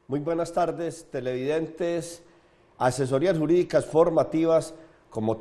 Muy buenas tardes, televidentes, asesorías jurídicas formativas, como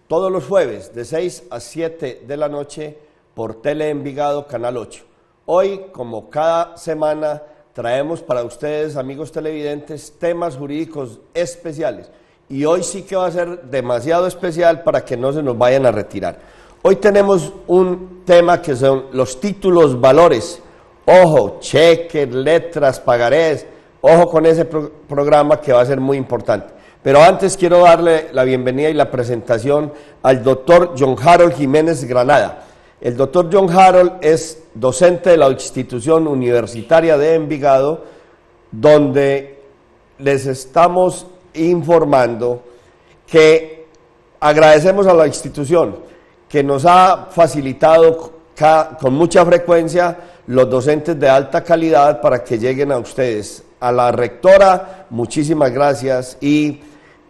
todos los jueves, de 6 a 7 de la noche, por Tele Envigado, Canal 8. Hoy, como cada semana, traemos para ustedes, amigos televidentes, temas jurídicos especiales. Y hoy sí que va a ser demasiado especial para que no se nos vayan a retirar. Hoy tenemos un tema que son los títulos valores. Ojo, cheques, letras, pagarés. Ojo con ese programa que va a ser muy importante. Pero antes quiero darle la bienvenida y la presentación al doctor John Harold Jiménez Granada. El doctor John Harold es docente de la institución universitaria de Envigado, donde les estamos informando que agradecemos a la institución que nos ha facilitado con mucha frecuencia los docentes de alta calidad para que lleguen a ustedes. A la rectora, muchísimas gracias, y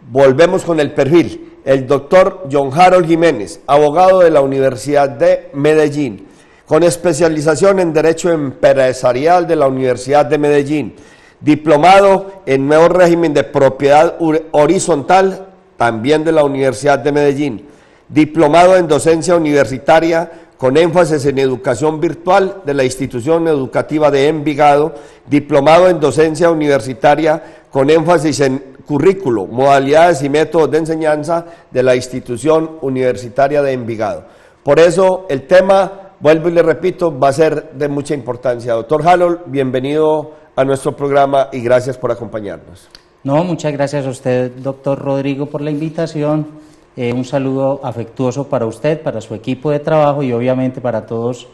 volvemos con el perfil. El doctor John Harold Jiménez, abogado de la Universidad de Medellín, con especialización en Derecho Empresarial de la Universidad de Medellín, diplomado en Nuevo Régimen de Propiedad Horizontal, también de la Universidad de Medellín, diplomado en Docencia Universitaria, con énfasis en educación virtual de la institución educativa de Envigado, diplomado en docencia universitaria con énfasis en currículo, modalidades y métodos de enseñanza de la institución universitaria de Envigado. Por eso el tema, vuelvo y le repito, va a ser de mucha importancia. Doctor Harold, bienvenido a nuestro programa y gracias por acompañarnos. No, muchas gracias a usted, doctor Rodrigo, por la invitación. Un saludo afectuoso para usted, para su equipo de trabajo y obviamente para todos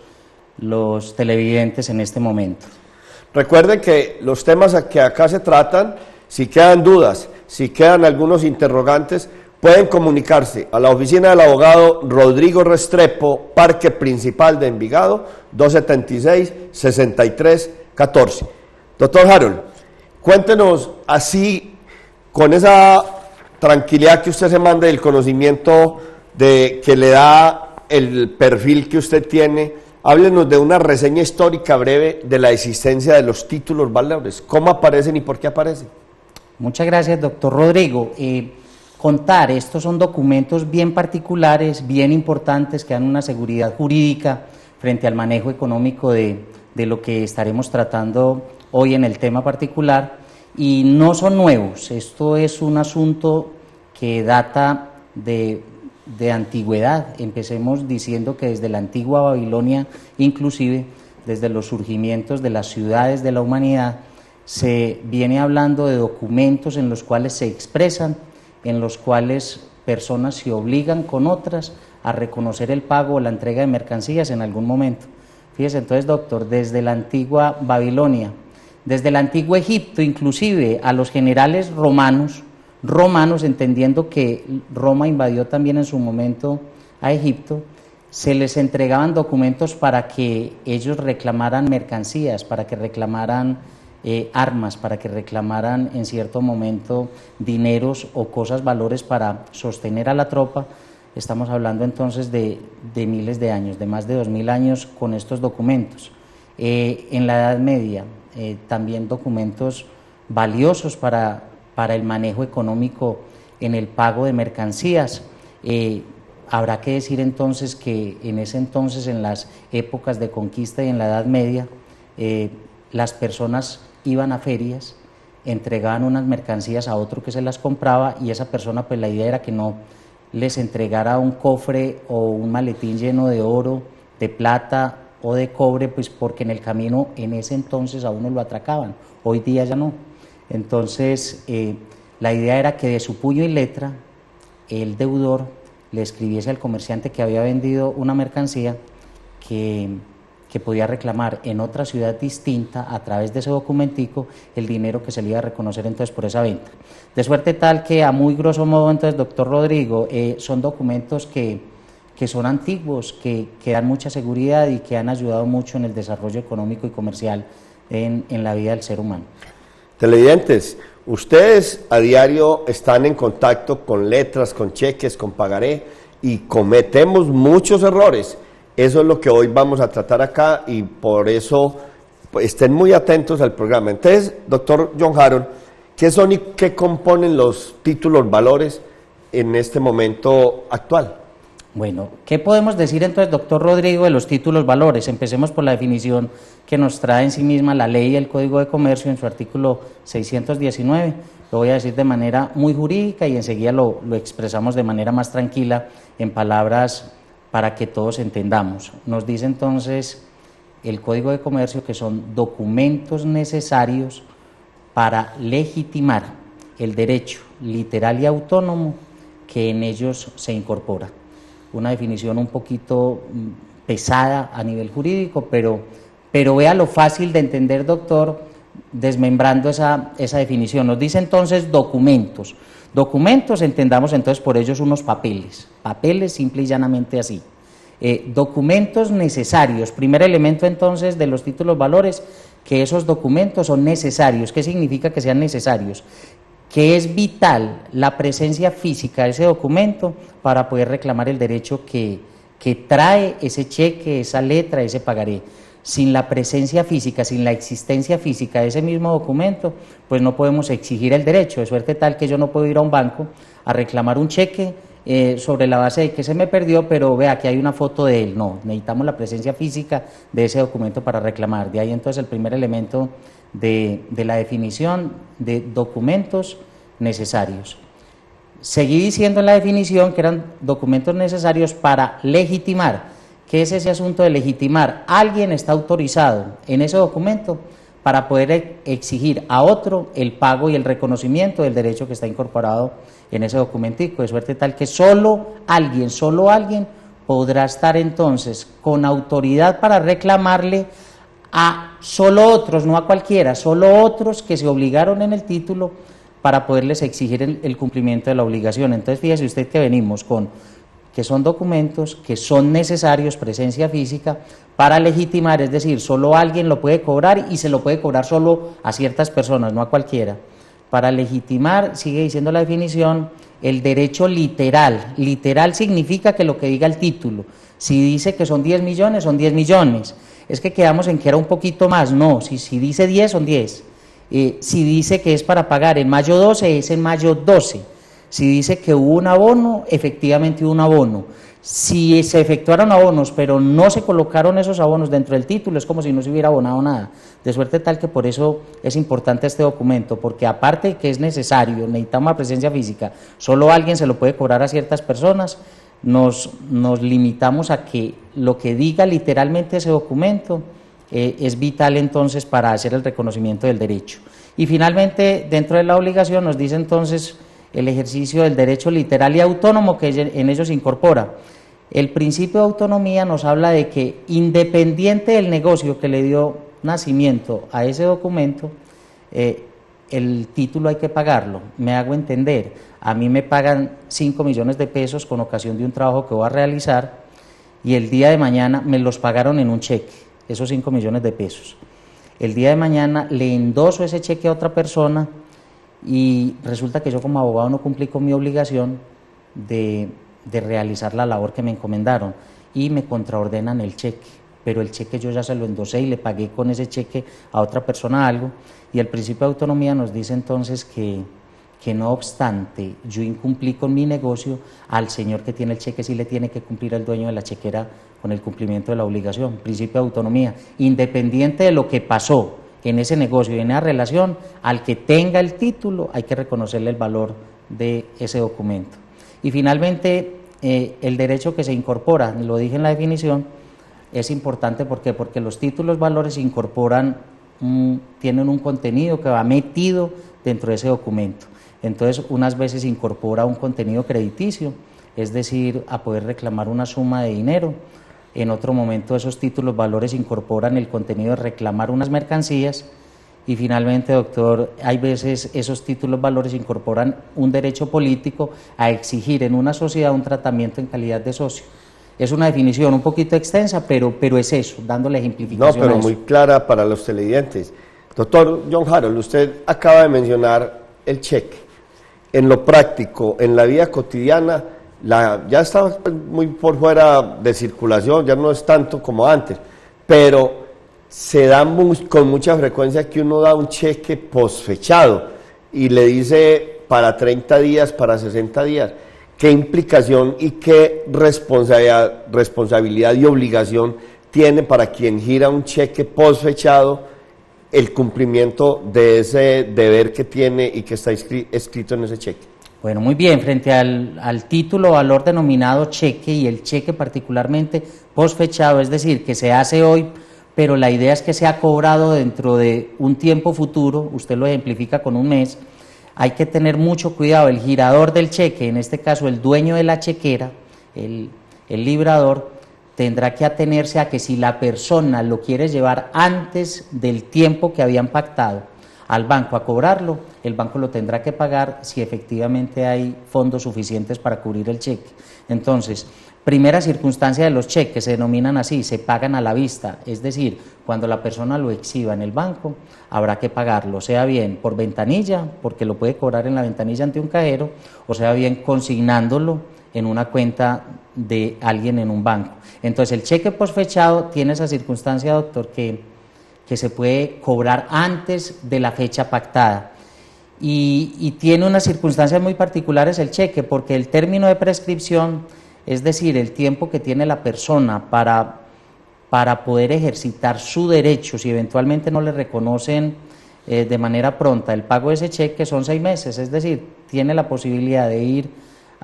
los televidentes en este momento. Recuerden que los temas que acá se tratan, si quedan dudas, si quedan algunos interrogantes, pueden comunicarse a la oficina del abogado Rodrigo Restrepo, Parque Principal de Envigado, 276-6314. Doctor Harold, cuéntenos así, con esa tranquilidad que usted se manda y el conocimiento que le da el perfil que usted tiene, háblenos de una reseña histórica breve de la existencia de los títulos valores. ¿Cómo aparecen y por qué aparecen? Muchas gracias, doctor Rodrigo. Contar, estos son documentos bien particulares, bien importantes, que dan una seguridad jurídica frente al manejo económico de lo que estaremos tratando hoy en el tema particular. Y no son nuevos, esto es un asunto que data de antigüedad. Empecemos diciendo que desde la antigua Babilonia, inclusive desde los surgimientos de las ciudades de la humanidad, se viene hablando de documentos en los cuales se expresan, en los cuales personas se obligan con otras a reconocer el pago o la entrega de mercancías en algún momento. Fíjese entonces, doctor, desde la antigua Babilonia, desde el antiguo Egipto, inclusive a los generales romanos, entendiendo que Roma invadió también en su momento a Egipto, se les entregaban documentos para que ellos reclamaran mercancías, para que reclamaran armas, para que reclamaran en cierto momento dineros o cosas, valores para sostener a la tropa. Estamos hablando entonces de miles de años, de más de 2000 años con estos documentos. En la Edad Media, también documentos valiosos para el manejo económico en el pago de mercancías. Habrá que decir entonces que en ese entonces, en las épocas de conquista y en la Edad Media, las personas iban a ferias, entregaban unas mercancías a otro que se las compraba y esa persona, pues la idea era que no les entregara un cofre o un maletín lleno de oro, de plata o de cobre, pues porque en el camino en ese entonces a uno lo atracaban, hoy día ya no. Entonces la idea era que de su puño y letra el deudor le escribiese al comerciante que había vendido una mercancía que podía reclamar en otra ciudad distinta a través de ese documentico el dinero que se le iba a reconocer entonces por esa venta. De suerte tal que a muy grosso modo entonces, doctor Rodrigo, son documentos que son antiguos, que dan mucha seguridad y que han ayudado mucho en el desarrollo económico y comercial en la vida del ser humano. Televidentes, ustedes a diario están en contacto con letras, con cheques, con pagaré y cometemos muchos errores. Eso es lo que hoy vamos a tratar acá y por eso pues, estén muy atentos al programa. Entonces, doctor John Harold, ¿qué son y qué componen los títulos valores en este momento actual? Bueno, ¿qué podemos decir entonces, doctor Rodrigo, de los títulos valores? Empecemos por la definición que nos trae en sí misma la ley y el Código de Comercio en su artículo 619. Lo voy a decir de manera muy jurídica y enseguida lo expresamos de manera más tranquila en palabras para que todos entendamos. Nos dice entonces el Código de Comercio que son documentos necesarios para legitimar el derecho literal y autónomo que en ellos se incorpora. Una definición un poquito pesada a nivel jurídico, pero vea lo fácil de entender, doctor, desmembrando esa definición. Nos dice entonces documentos. Documentos, entendamos entonces por ellos unos papeles, papeles simple y llanamente así. Documentos necesarios, primer elemento entonces de los títulos valores, que esos documentos son necesarios. ¿Qué significa que sean necesarios? Que es vital la presencia física de ese documento para poder reclamar el derecho que trae ese cheque, esa letra, ese pagaré. Sin la presencia física, sin la existencia física de ese mismo documento, pues no podemos exigir el derecho, de suerte tal que yo no puedo ir a un banco a reclamar un cheque sobre la base de que se me perdió, pero vea que hay una foto de él. No, necesitamos la presencia física de ese documento para reclamar. De ahí entonces el primer elemento de la definición de documentos necesarios. Seguí diciendo en la definición que eran documentos necesarios para legitimar. ¿Qué es ese asunto de legitimar? Alguien está autorizado en ese documento para poder exigir a otro el pago y el reconocimiento del derecho que está incorporado en ese documentico, de suerte tal que solo alguien podrá estar entonces con autoridad para reclamarle a solo otros, no a cualquiera, solo otros que se obligaron en el título para poderles exigir el cumplimiento de la obligación. Entonces fíjese usted que venimos con que son documentos que son necesarios, presencia física, para legitimar, es decir, solo alguien lo puede cobrar y se lo puede cobrar solo a ciertas personas, no a cualquiera. Para legitimar, sigue diciendo la definición, el derecho literal. Literal significa que lo que diga el título. Si dice que son 10 millones, son 10 millones. Es que quedamos en que era un poquito más, no, si dice 10, son 10. Si dice que es para pagar en mayo 12, es en mayo 12. Si dice que hubo un abono, efectivamente hubo un abono. Si se efectuaron abonos, pero no se colocaron esos abonos dentro del título, es como si no se hubiera abonado nada. De suerte tal que por eso es importante este documento, porque aparte de que es necesario, necesitamos la presencia física, solo alguien se lo puede cobrar a ciertas personas, nos limitamos a que lo que diga literalmente ese documento es vital entonces para hacer el reconocimiento del derecho. Y finalmente, dentro de la obligación nos dice entonces el ejercicio del derecho literal y autónomo que en ellos se incorpora. El principio de autonomía nos habla de que independiente del negocio que le dio nacimiento a ese documento, el título hay que pagarlo. Me hago entender, a mí me pagan 5 millones de pesos con ocasión de un trabajo que voy a realizar y el día de mañana me los pagaron en un cheque, esos 5 millones de pesos. El día de mañana le endoso ese cheque a otra persona y resulta que yo como abogado no cumplí con mi obligación de realizar la labor que me encomendaron y me contraordenan el cheque, pero el cheque yo ya se lo endosé y le pagué con ese cheque a otra persona algo, y el principio de autonomía nos dice entonces que no obstante yo incumplí con mi negocio, al señor que tiene el cheque sí le tiene que cumplir el dueño de la chequera con el cumplimiento de la obligación. Principio de autonomía, independiente de lo que pasó en ese negocio y en esa relación, al que tenga el título hay que reconocerle el valor de ese documento. Y finalmente, el derecho que se incorpora, lo dije en la definición, es importante porque los títulos valores incorporan, tienen un contenido que va metido dentro de ese documento. Entonces, unas veces incorpora un contenido crediticio, es decir, a poder reclamar una suma de dinero. En otro momento esos títulos valores incorporan el contenido de reclamar unas mercancías y finalmente, doctor, hay veces esos títulos valores incorporan un derecho político a exigir en una sociedad un tratamiento en calidad de socio. Es una definición un poquito extensa, pero es eso, dándole ejemplificación. No, pero muy clara para los televidentes. Doctor John Harold, usted acaba de mencionar el cheque. En lo práctico, en la vida cotidiana, ya está muy por fuera de circulación, ya no es tanto como antes, pero se da con mucha frecuencia que uno da un cheque posfechado y le dice para 30 días, para 60 días. ¿Qué implicación y qué responsabilidad y obligación tiene para quien gira un cheque posfechado el cumplimiento de ese deber que tiene y que está escrito en ese cheque? Bueno, muy bien, frente al título o valor denominado cheque y el cheque particularmente posfechado, es decir, que se hace hoy, pero la idea es que sea cobrado dentro de un tiempo futuro, usted lo ejemplifica con un mes, hay que tener mucho cuidado, el girador del cheque, en este caso el dueño de la chequera, el librador, tendrá que atenerse a que si la persona lo quiere llevar antes del tiempo que habían pactado al banco a cobrarlo, el banco lo tendrá que pagar si efectivamente hay fondos suficientes para cubrir el cheque. Entonces, primera circunstancia de los cheques se denominan así, se pagan a la vista, es decir, cuando la persona lo exhiba en el banco, habrá que pagarlo, sea bien por ventanilla, porque lo puede cobrar en la ventanilla ante un cajero, o sea bien consignándolo en una cuenta de alguien en un banco. Entonces, el cheque posfechado tiene esa circunstancia, doctor, que se puede cobrar antes de la fecha pactada. Y tiene unas circunstancias muy particulares el cheque, porque el término de prescripción, es decir, el tiempo que tiene la persona para poder ejercitar su derecho, si eventualmente no le reconocen de manera pronta el pago de ese cheque, son 6 meses, es decir, tiene la posibilidad de ir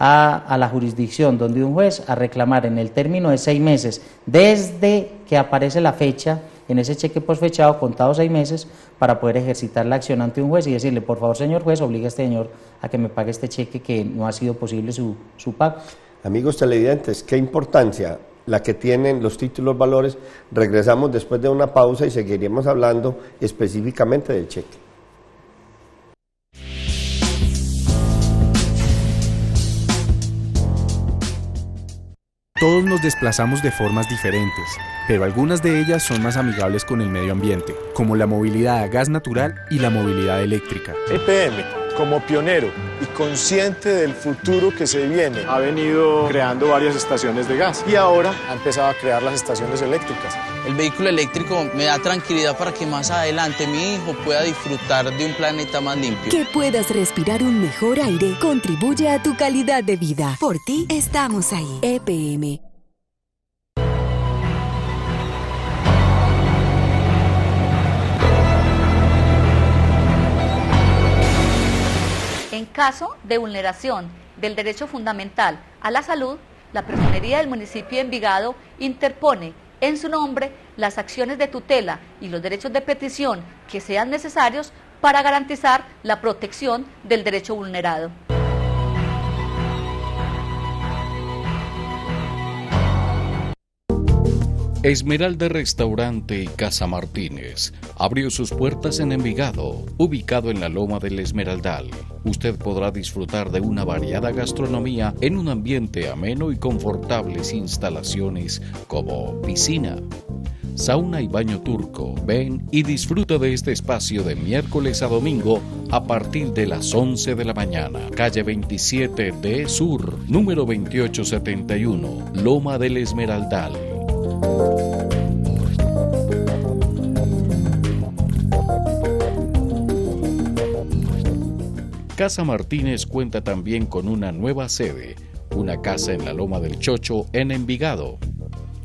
a la jurisdicción donde un juez a reclamar en el término de 6 meses, desde que aparece la fecha en ese cheque posfechado, contado 6 meses, para poder ejercitar la acción ante un juez y decirle, por favor, señor juez, obliga a este señor a que me pague este cheque que no ha sido posible su pago. Amigos televidentes, qué importancia la que tienen los títulos valores. Regresamos después de una pausa y seguiremos hablando específicamente del cheque. Todos nos desplazamos de formas diferentes, pero algunas de ellas son más amigables con el medio ambiente, como la movilidad a gas natural y la movilidad eléctrica. EPM, como pionero y consciente del futuro que se viene, ha venido creando varias estaciones de gas y ahora ha empezado a crear las estaciones eléctricas. El vehículo eléctrico me da tranquilidad para que más adelante mi hijo pueda disfrutar de un planeta más limpio. Que puedas respirar un mejor aire contribuye a tu calidad de vida. Por ti estamos ahí. EPM. En caso de vulneración del derecho fundamental a la salud, la Personería del municipio de Envigado interpone en su nombre las acciones de tutela y los derechos de petición que sean necesarios para garantizar la protección del derecho vulnerado. Esmeralda Restaurante Casa Martínez abrió sus puertas en Envigado, ubicado en la Loma del Esmeraldal. Usted podrá disfrutar de una variada gastronomía en un ambiente ameno y confortables instalaciones como piscina, sauna y baño turco. Ven y disfruta de este espacio de miércoles a domingo a partir de las 11 de la mañana. Calle 27D Sur, número 2871, Loma del Esmeraldal. Casa Martínez cuenta también con una nueva sede, una casa en la Loma del Chocho en Envigado.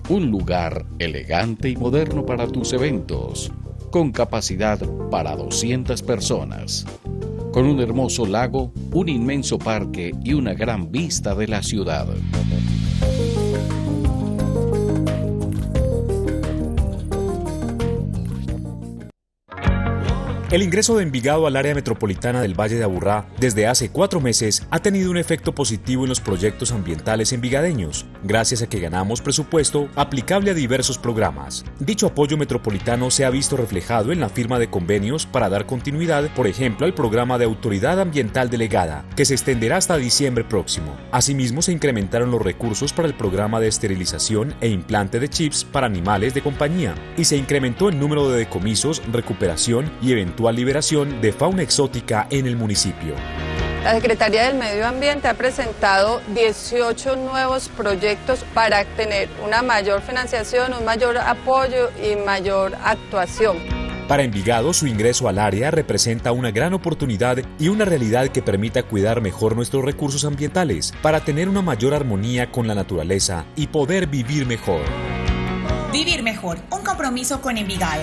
Un lugar elegante y moderno para tus eventos, con capacidad para 200 personas. Con un hermoso lago, un inmenso parque y una gran vista de la ciudad. El ingreso de Envigado al área metropolitana del Valle de Aburrá desde hace 4 meses ha tenido un efecto positivo en los proyectos ambientales envigadeños, gracias a que ganamos presupuesto aplicable a diversos programas. Dicho apoyo metropolitano se ha visto reflejado en la firma de convenios para dar continuidad, por ejemplo, al programa de Autoridad Ambiental Delegada, que se extenderá hasta diciembre próximo. Asimismo, se incrementaron los recursos para el programa de esterilización e implante de chips para animales de compañía, y se incrementó el número de decomisos, recuperación y eventual liberación de fauna exótica en el municipio. La Secretaría del Medio Ambiente ha presentado 18 nuevos proyectos para tener una mayor financiación, un mayor apoyo y mayor actuación. Para Envigado, su ingreso al área representa una gran oportunidad y una realidad que permita cuidar mejor nuestros recursos ambientales para tener una mayor armonía con la naturaleza y poder vivir mejor. Vivir mejor, un compromiso con Envigado.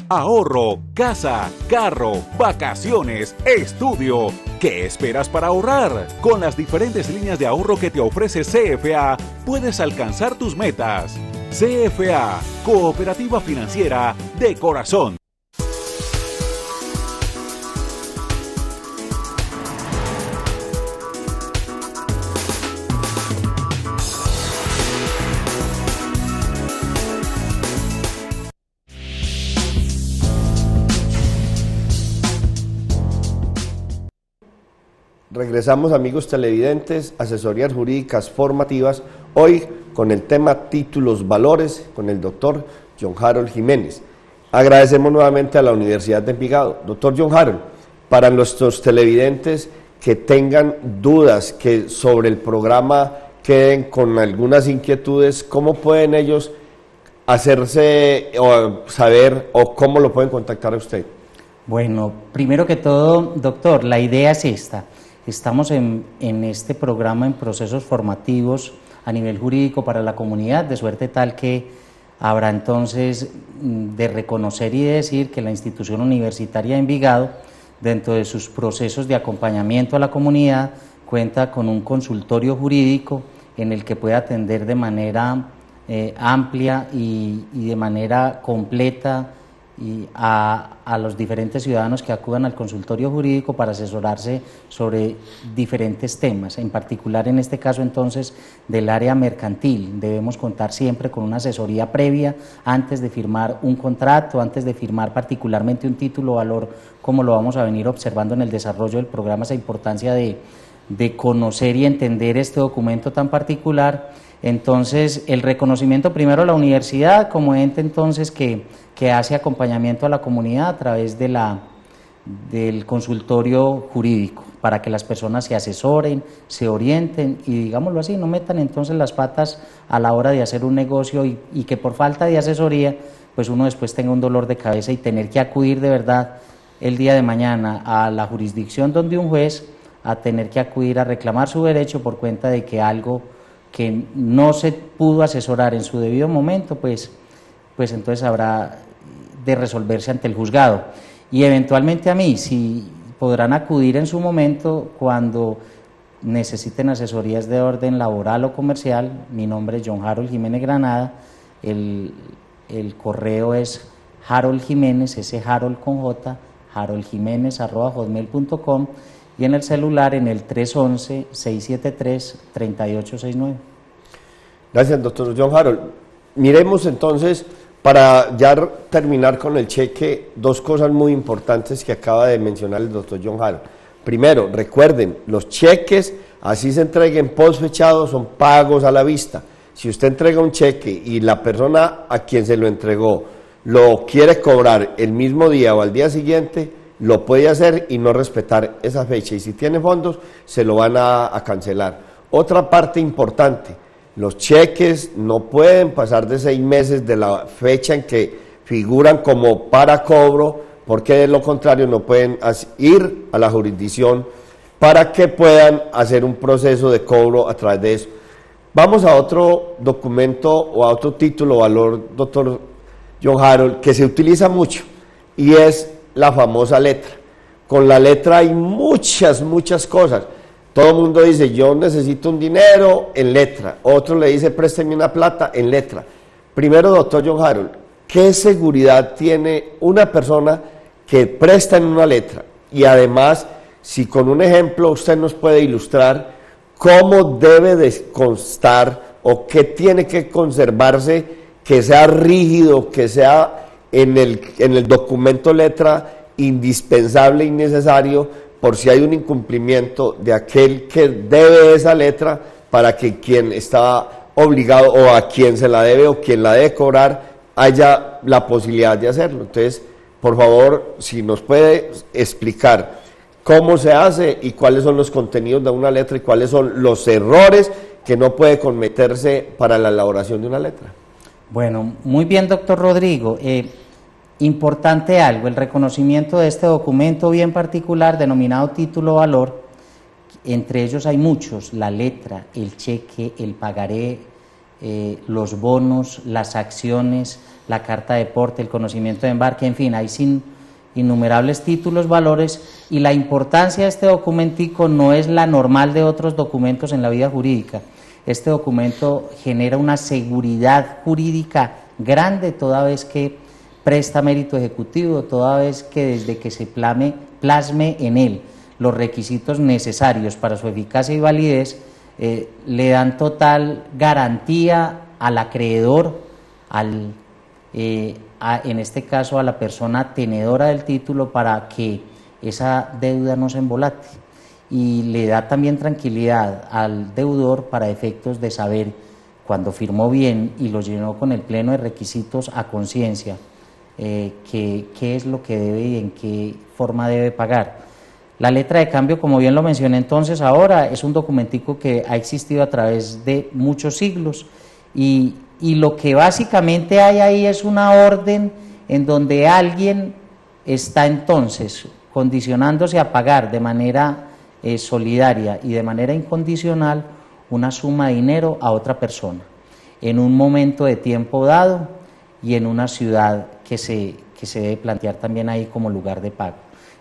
Ahorro, casa, carro, vacaciones, estudio. ¿Qué esperas para ahorrar? Con las diferentes líneas de ahorro que te ofrece CFA, puedes alcanzar tus metas. CFA, Cooperativa Financiera de Corazón. Regresamos, amigos televidentes, asesorías jurídicas formativas, hoy con el tema títulos valores con el doctor John Harold Jiménez. Agradecemos nuevamente a la Universidad de Envigado. Doctor John Harold, para nuestros televidentes que tengan dudas, que sobre el programa queden con algunas inquietudes, ¿cómo pueden ellos hacerse o saber o cómo lo pueden contactar a usted? Bueno, primero que todo, doctor, la idea es esta. Estamos en este programa en procesos formativos a nivel jurídico para la comunidad, de suerte tal que habrá entonces de reconocer y de decir que la institución universitaria de Envigado, dentro de sus procesos de acompañamiento a la comunidad, cuenta con un consultorio jurídico en el que puede atender de manera amplia y de manera completa y a los diferentes ciudadanos que acudan al consultorio jurídico para asesorarse sobre diferentes temas, en particular en este caso entonces del área mercantil. Debemos contar siempre con una asesoría previa antes de firmar un contrato, antes de firmar particularmente un título valor, como lo vamos a venir observando en el desarrollo del programa, esa importancia de conocer y entender este documento tan particular. Entonces, el reconocimiento primero a la universidad como ente entonces que hace acompañamiento a la comunidad a través del consultorio jurídico, para que las personas se asesoren, se orienten y, digámoslo así, no metan entonces las patas a la hora de hacer un negocio y que por falta de asesoría, pues uno después tenga un dolor de cabeza y tener que acudir de verdad el día de mañana a la jurisdicción donde un juez, a tener que acudir a reclamar su derecho por cuenta de que algo que no se pudo asesorar en su debido momento, pues entonces habrá de resolverse ante el juzgado. Y eventualmente a mí, si podrán acudir en su momento cuando necesiten asesorías de orden laboral o comercial. Mi nombre es John Harold Jiménez Granada, el correo es Harold Jiménez, ese Harold con J, haroldjimenez@hotmail.com, y en el celular en el 311-673-3869. Gracias, doctor John Harold. Miremos entonces, para ya terminar con el cheque, dos cosas muy importantes que acaba de mencionar el doctor John Harold. Primero, recuerden, los cheques, así se entreguen postfechados, son pagos a la vista. Si usted entrega un cheque y la persona a quien se lo entregó lo quiere cobrar el mismo día o al día siguiente, lo puede hacer y no respetar esa fecha, y si tiene fondos se lo van a cancelar. Otra parte importante, los cheques no pueden pasar de 6 meses de la fecha en que figuran como para cobro, porque de lo contrario no pueden ir a la jurisdicción para que puedan hacer un proceso de cobro a través de eso. Vamos a otro documento o a otro título valor, doctor John Harold, que se utiliza mucho, y es la famosa letra. Con la letra hay muchas cosas. Todo el mundo dice, yo necesito un dinero en letra. Otro le dice, présteme una plata en letra. Primero, doctor John Harold, ¿qué seguridad tiene una persona que presta en una letra? Y además, si con un ejemplo usted nos puede ilustrar cómo debe de constar o qué tiene que conservarse, que sea rígido, que sea en el documento letra indispensable y necesario, por si hay un incumplimiento de aquel que debe esa letra, para que quien está obligado o a quien se la debe o quien la debe cobrar haya la posibilidad de hacerlo. Entonces, por favor, si nos puede explicar cómo se hace y cuáles son los contenidos de una letra y cuáles son los errores que no puede cometerse para la elaboración de una letra. Bueno, muy bien, doctor Rodrigo. Importante algo, el reconocimiento de este documento bien particular denominado título valor. Entre ellos hay muchos: la letra, el cheque, el pagaré, los bonos, las acciones, la carta de porte, el conocimiento de embarque, en fin, hay innumerables títulos, valores, y la importancia de este documentico no es la normal de otros documentos en la vida jurídica. Este documento genera una seguridad jurídica grande toda vez que presta mérito ejecutivo, toda vez que desde que se plasme en él los requisitos necesarios para su eficacia y validez, le dan total garantía al acreedor, en este caso a la persona tenedora del título, para que esa deuda no se embolate, y le da también tranquilidad al deudor para efectos de saber, cuando firmó bien y lo llenó con el pleno de requisitos a conciencia, qué es lo que debe y en qué forma debe pagar. La letra de cambio, como bien lo mencioné entonces ahora, es un documentico que ha existido a través de muchos siglos, y lo que básicamente hay ahí es una orden en donde alguien está entonces condicionándose a pagar de manera solidaria y de manera incondicional una suma de dinero a otra persona en un momento de tiempo dado y en una ciudad que se debe plantear también ahí como lugar de pago.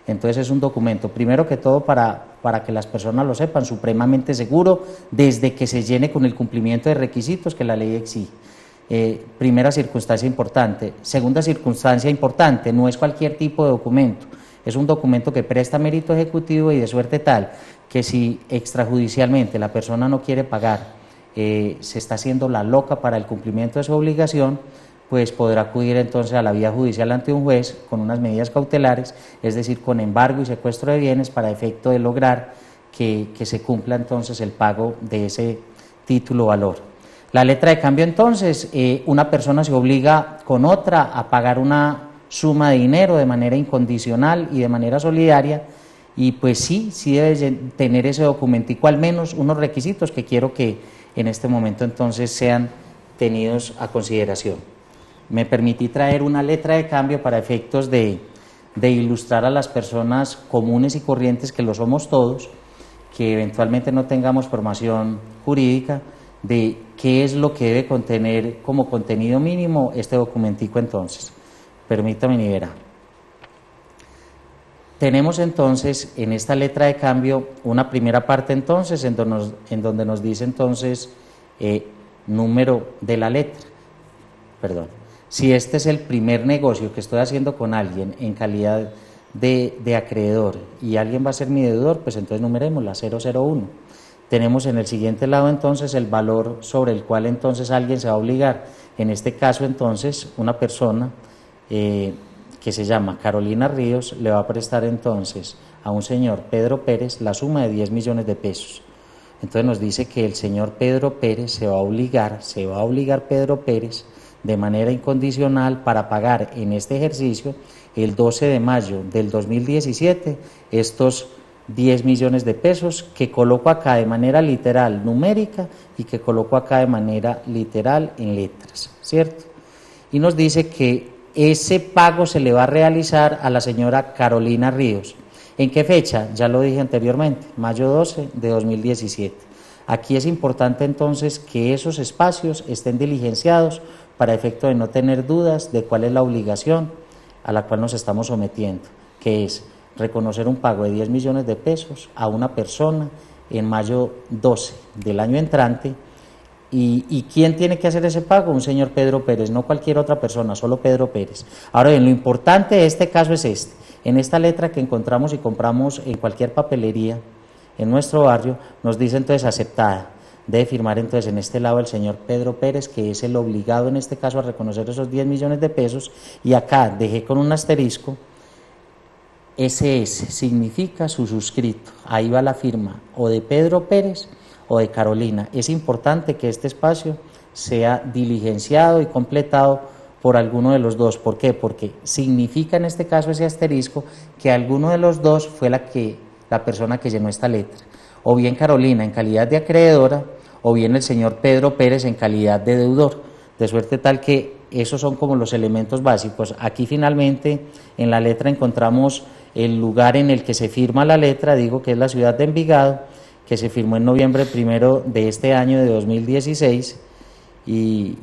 Entonces es un documento, primero que todo, para que las personas lo sepan, supremamente seguro desde que se llene con el cumplimiento de requisitos que la ley exige. Primera circunstancia importante. Segunda circunstancia importante, no es cualquier tipo de documento, es un documento que presta mérito ejecutivo y de suerte tal que si extrajudicialmente la persona no quiere pagar, se está haciendo la loca para el cumplimiento de su obligación, pues podrá acudir entonces a la vía judicial ante un juez con unas medidas cautelares, es decir, con embargo y secuestro de bienes, para efecto de lograr que se cumpla entonces el pago de ese título valor. La letra de cambio entonces, una persona se obliga con otra a pagar una suma de dinero de manera incondicional y de manera solidaria, y pues sí debe tener ese documentico al menos unos requisitos que quiero que en este momento entonces sean tenidos a consideración. Me permití traer una letra de cambio para efectos de ilustrar a las personas comunes y corrientes, que lo somos todos, que eventualmente no tengamos formación jurídica, de qué es lo que debe contener como contenido mínimo este documentico entonces. Permítame y verá. Tenemos entonces en esta letra de cambio una primera parte entonces en donde nos dice entonces número de la letra, perdón. Si este es el primer negocio que estoy haciendo con alguien en calidad de acreedor y alguien va a ser mi deudor, pues entonces numeremos la 001. Tenemos en el siguiente lado entonces el valor sobre el cual entonces alguien se va a obligar. En este caso entonces una persona que se llama Carolina Ríos le va a prestar entonces a un señor Pedro Pérez la suma de 10 millones de pesos. Entonces nos dice que el señor Pedro Pérez se va a obligar Pedro Pérez de manera incondicional para pagar en este ejercicio, el 12 de mayo del 2017, estos 10 millones de pesos que coloco acá de manera literal numérica y que coloco acá de manera literal en letras, ¿cierto? Y nos dice que ese pago se le va a realizar a la señora Carolina Ríos. ¿En qué fecha? Ya lo dije anteriormente, mayo 12 de 2017. Aquí es importante entonces que esos espacios estén diligenciados para efecto de no tener dudas de cuál es la obligación a la cual nos estamos sometiendo, que es reconocer un pago de 10 millones de pesos a una persona en mayo 12 del año entrante. ¿Y quién tiene que hacer ese pago? Un señor Pedro Pérez, no cualquier otra persona, solo Pedro Pérez. Ahora bien, lo importante de este caso es este. En esta letra que encontramos y compramos en cualquier papelería en nuestro barrio, nos dice entonces aceptada. Debe firmar entonces en este lado el señor Pedro Pérez, que es el obligado en este caso a reconocer esos 10 millones de pesos, y acá dejé con un asterisco, SS significa su suscrito, ahí va la firma o de Pedro Pérez o de Carolina. Es importante que este espacio sea diligenciado y completado por alguno de los dos. ¿Por qué? Porque significa en este caso ese asterisco que alguno de los dos fue la que la persona que llenó esta letra, o bien Carolina en calidad de acreedora, o bien el señor Pedro Pérez en calidad de deudor, de suerte tal que esos son como los elementos básicos. Aquí finalmente en la letra encontramos el lugar en el que se firma la letra, digo que es la ciudad de Envigado, que se firmó en noviembre 1 de este año de 2016 y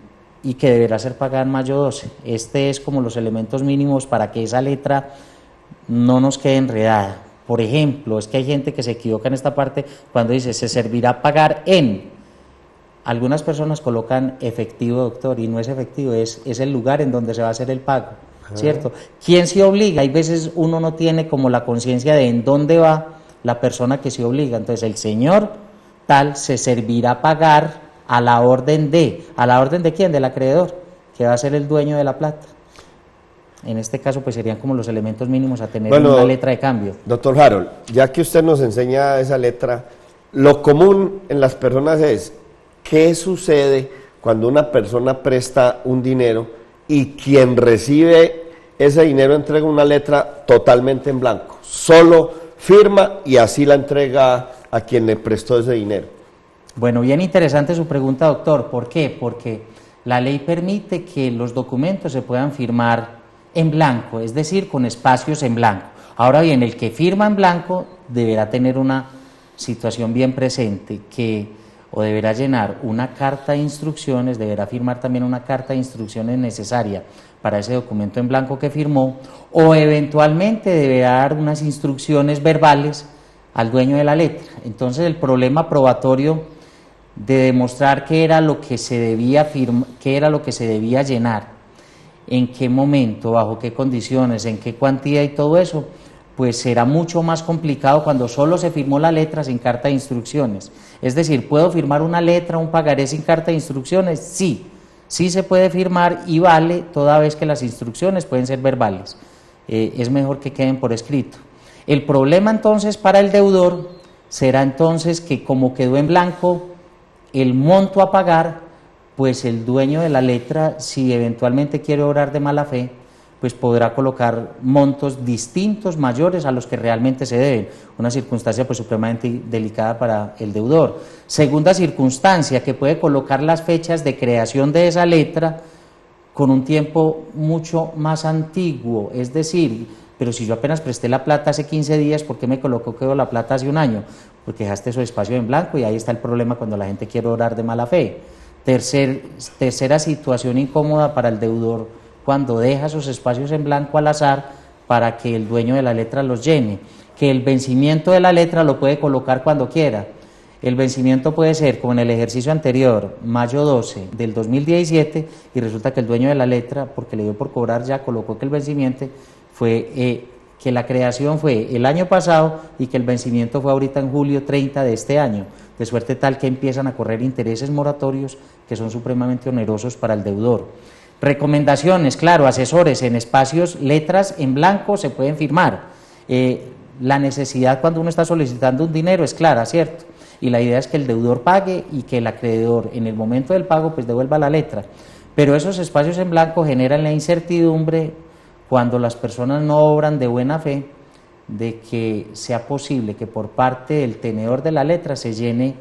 que deberá ser pagada en mayo 12. Este es como los elementos mínimos para que esa letra no nos quede enredada. Por ejemplo, es que hay gente que se equivoca en esta parte cuando dice se servirá pagar en. Algunas personas colocan efectivo, doctor, y no es efectivo, es el lugar en donde se va a hacer el pago, ¿cierto? ¿Quién se obliga? Hay veces uno no tiene como la conciencia de en dónde va la persona que se obliga. Entonces el señor tal se servirá pagar a la orden de quién, del acreedor, que va a ser el dueño de la plata. En este caso pues serían como los elementos mínimos a tener una letra de cambio. Doctor Harold, ya que usted nos enseña esa letra, lo común en las personas es ¿qué sucede cuando una persona presta un dinero y quien recibe ese dinero entrega una letra totalmente en blanco? Solo firma y así la entrega a quien le prestó ese dinero. Bueno, bien interesante su pregunta, doctor. ¿Por qué? Porque la ley permite que los documentos se puedan firmar en blanco, es decir, con espacios en blanco. Ahora bien, el que firma en blanco deberá tener una situación bien presente, o deberá llenar una carta de instrucciones, deberá firmar también una carta de instrucciones necesaria para ese documento en blanco que firmó, o eventualmente deberá dar unas instrucciones verbales al dueño de la letra. Entonces el problema probatorio de demostrar qué era lo que se debía qué era lo que se debía llenar, en qué momento, bajo qué condiciones, en qué cuantía y todo eso, pues será mucho más complicado cuando solo se firmó la letra sin carta de instrucciones. Es decir, ¿puedo firmar una letra, un pagaré sin carta de instrucciones? Sí, sí se puede firmar y vale toda vez que las instrucciones pueden ser verbales. Es mejor que queden por escrito. El problema entonces para el deudor será entonces que como quedó en blanco el monto a pagar, pues el dueño de la letra, si eventualmente quiere obrar de mala fe, pues podrá colocar montos distintos, mayores a los que realmente se deben, una circunstancia pues supremamente delicada para el deudor. Segunda circunstancia, que puede colocar las fechas de creación de esa letra con un tiempo mucho más antiguo, es decir, pero si yo apenas presté la plata hace 15 días, ¿por qué me colocó que la plata hace un año? Porque dejaste su espacio en blanco y ahí está el problema cuando la gente quiere obrar de mala fe. Tercera situación incómoda para el deudor, cuando deja sus espacios en blanco al azar para que el dueño de la letra los llene, que el vencimiento de la letra lo puede colocar cuando quiera. El vencimiento puede ser, como en el ejercicio anterior, mayo 12 del 2017, y resulta que el dueño de la letra, porque le dio por cobrar ya, colocó que el vencimiento fue, que la creación fue el año pasado y que el vencimiento fue ahorita en julio 30 de este año, de suerte tal que empiezan a correr intereses moratorios que son supremamente onerosos para el deudor. Recomendaciones, claro, asesores en espacios, letras en blanco se pueden firmar. La necesidad cuando uno está solicitando un dinero es clara, ¿cierto? Y la idea es que el deudor pague y que el acreedor en el momento del pago pues devuelva la letra. Pero esos espacios en blanco generan la incertidumbre cuando las personas no obran de buena fe de que sea posible que por parte del tenedor de la letra se llene,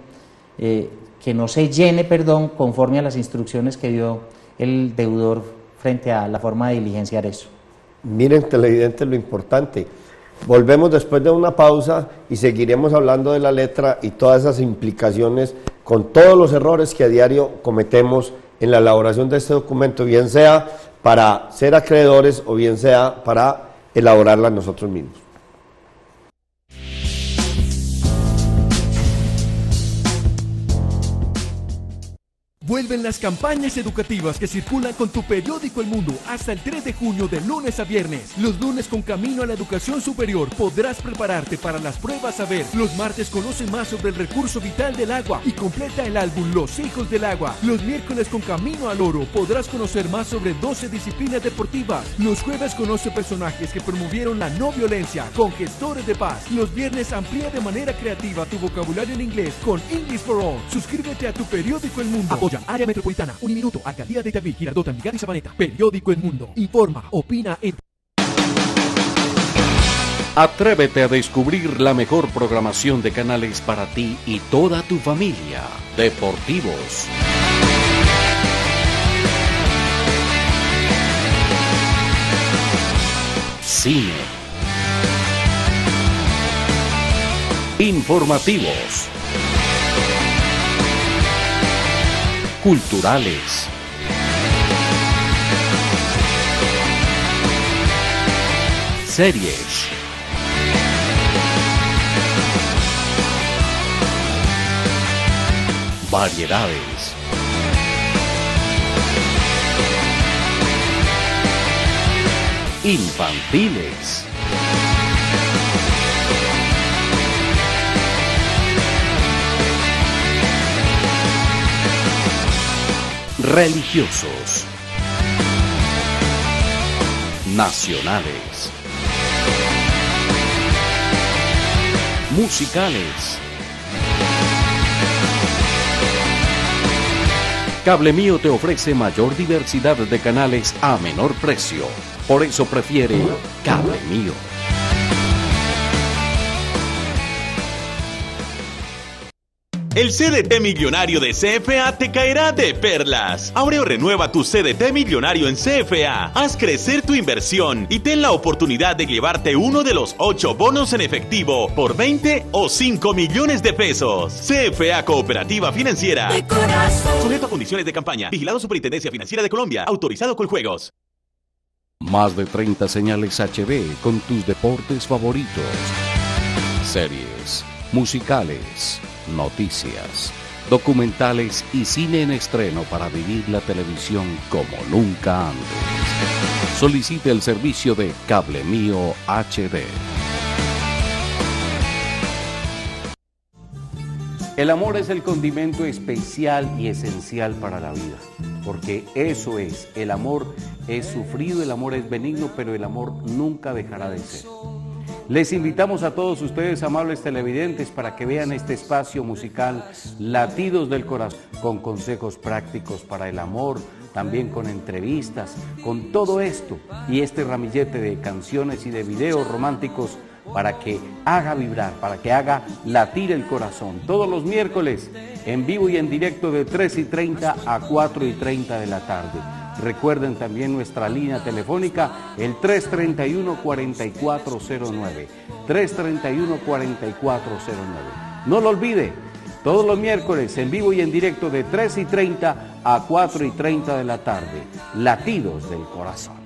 que no se llene, conforme a las instrucciones que dio el deudor frente a la forma de diligenciar eso. Miren, televidentes, lo importante. Volvemos después de una pausa y seguiremos hablando de la letra y todas esas implicaciones con todos los errores que a diario cometemos en la elaboración de este documento, bien sea para ser acreedores o bien sea para elaborarla nosotros mismos. Vuelven las campañas educativas que circulan con tu periódico El Mundo hasta el 3 de junio de lunes a viernes. Los lunes con Camino a la Educación Superior podrás prepararte para las pruebas saber. Los martes conoce más sobre el recurso vital del agua y completa el álbum Los Hijos del Agua. Los miércoles con Camino al Oro podrás conocer más sobre 12 disciplinas deportivas. Los jueves conoce personajes que promovieron la no violencia con gestores de paz. Los viernes amplía de manera creativa tu vocabulario en inglés con English for All. Suscríbete a tu periódico El Mundo. Apoya Área Metropolitana, Uniminuto, Alcaldía de Itagüí, Girardot, Envigado y Sabaneta. Periódico El Mundo. Informa, opina, Atrévete a descubrir la mejor programación de canales para ti y toda tu familia. Deportivos. Cine. Informativos. Culturales. Series. Variedades. Infantiles. Religiosos. Nacionales. Musicales. Cable Mío te ofrece mayor diversidad de canales a menor precio. Por eso prefiere Cable Mío. El CDT Millonario de CFA te caerá de perlas. Abre o renueva tu CDT Millonario en CFA. Haz crecer tu inversión y ten la oportunidad de llevarte uno de los 8 bonos en efectivo por 20 o 5 millones de pesos. CFA Cooperativa Financiera. De corazón. Sujeto a condiciones de campaña. Vigilado Superintendencia Financiera de Colombia. Autorizado Coljuegos. Más de 30 señales HB con tus deportes favoritos. Series, musicales, noticias, documentales y cine en estreno para vivir la televisión como nunca antes. Solicite el servicio de Cable Mío HD. El amor es el condimento especial y esencial para la vida, porque eso es, el amor es sufrido, el amor es benigno, pero el amor nunca dejará de ser. Les invitamos a todos ustedes, amables televidentes, para que vean este espacio musical Latidos del Corazón, con consejos prácticos para el amor, también con entrevistas, con todo esto y este ramillete de canciones y de videos románticos para que haga vibrar, para que haga latir el corazón. Todos los miércoles, en vivo y en directo de 3:30 a 4:30 de la tarde. Recuerden también nuestra línea telefónica, el 331-4409. 331-4409. No lo olvide, todos los miércoles, en vivo y en directo de 3:30 a 4:30 de la tarde. Latidos del Corazón.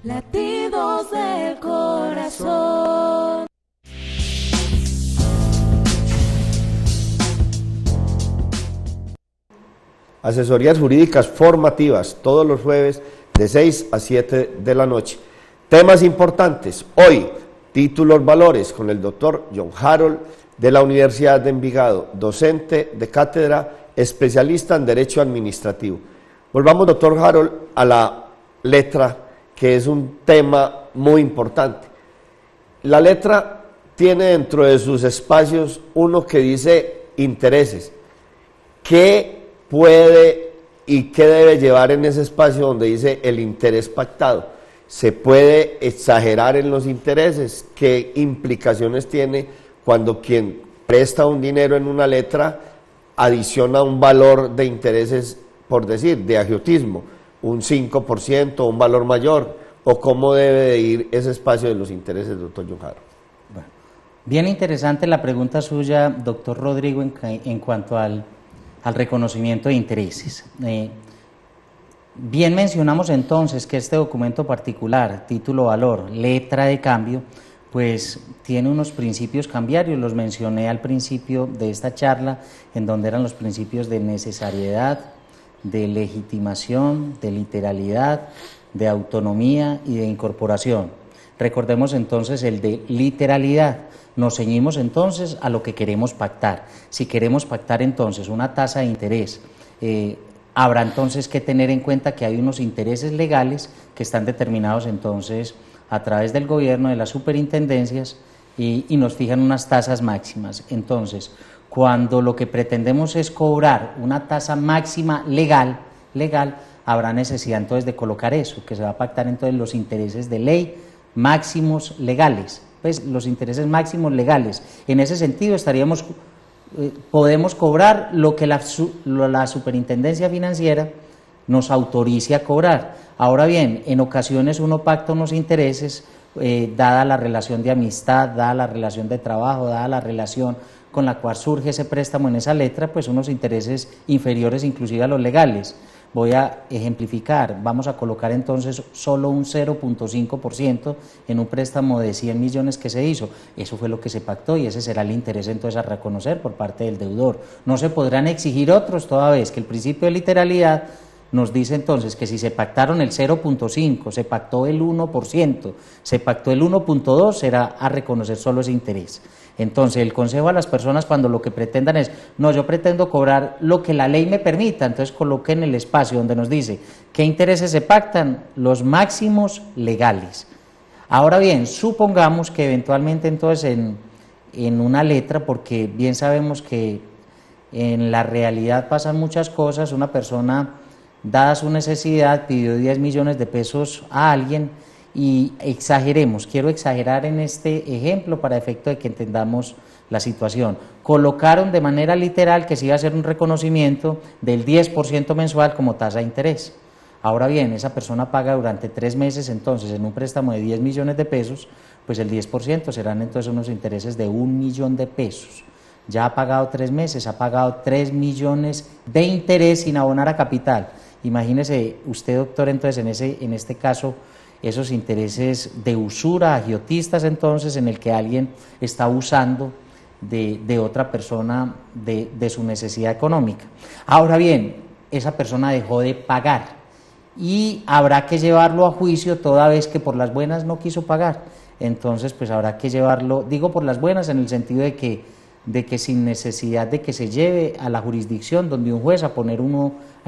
Latidos del corazón. Asesorías jurídicas formativas todos los jueves de 6 a 7 de la noche. Temas importantes. Hoy, títulos valores con el doctor John Harold de la Universidad de Envigado, docente de cátedra, especialista en Derecho Administrativo. Volvamos, doctor Harold, a la letra, que es un tema muy importante. La letra tiene dentro de sus espacios uno que dice intereses. ¿Qué puede y qué debe llevar en ese espacio donde dice el interés pactado? ¿Se puede exagerar en los intereses? ¿Qué implicaciones tiene cuando quien presta un dinero en una letra adiciona un valor de intereses, por decir, de agiotismo? ¿Un 5%, un valor mayor? ¿O cómo debe de ir ese espacio de los intereses, doctor John Harold? Bueno, bien interesante la pregunta suya, doctor Rodrigo, en cuanto al reconocimiento de intereses. Bien mencionamos entonces que este documento particular, título valor, letra de cambio, pues tiene unos principios cambiarios, los mencioné al principio de esta charla, en donde eran los principios de necesariedad, de legitimación, de literalidad, de autonomía y de incorporación. Recordemos entonces el de literalidad. Nos ceñimos entonces a lo que queremos pactar. Si queremos pactar entonces una tasa de interés habrá entonces que tener en cuenta que hay unos intereses legales que están determinados entonces a través del gobierno, de las superintendencias, y nos fijan unas tasas máximas. Entonces, cuando lo que pretendemos es cobrar una tasa máxima legal, habrá necesidad entonces de colocar eso, que se va a pactar entonces los intereses de ley máximos legales, pues los intereses máximos legales. En ese sentido podemos cobrar lo que la superintendencia financiera nos autorice a cobrar. Ahora bien, en ocasiones uno pacta unos intereses, dada la relación de amistad, dada la relación de trabajo, dada la relación con la cual surge ese préstamo en esa letra, pues unos intereses inferiores inclusive a los legales. Voy a ejemplificar, vamos a colocar entonces solo un 0.5% en un préstamo de 100 millones que se hizo. Eso fue lo que se pactó y ese será el interés entonces a reconocer por parte del deudor. No se podrán exigir otros toda vez que el principio de literalidad nos dice entonces que si se pactaron el 0.5, se pactó el 1%, se pactó el 1.2, será a reconocer solo ese interés. Entonces, el consejo a las personas cuando lo que pretendan es, no, yo pretendo cobrar lo que la ley me permita, entonces coloquen el espacio donde nos dice qué intereses se pactan, los máximos legales. Ahora bien, supongamos que eventualmente entonces en una letra, porque bien sabemos que en la realidad pasan muchas cosas, una persona, dada su necesidad, pidió 10 millones de pesos a alguien y quiero exagerar en este ejemplo para efecto de que entendamos la situación. Colocaron de manera literal que se iba a hacer un reconocimiento del 10% mensual como tasa de interés. Ahora bien, esa persona paga durante 3 meses, entonces en un préstamo de 10 millones de pesos, pues el 10% serán entonces unos intereses de 1 millón de pesos. Ya ha pagado 3 meses, ha pagado 3 millones de interés sin abonar a capital. Imagínese usted, doctor, entonces en este caso, esos intereses de usura, agiotistas, entonces, en el que alguien está abusando de otra persona de su necesidad económica. Ahora bien, esa persona dejó de pagar y habrá que llevarlo a juicio toda vez que por las buenas no quiso pagar. Entonces, pues habrá que llevarlo, digo por las buenas en el sentido de que sin necesidad de que se lleve a la jurisdicción donde un juez a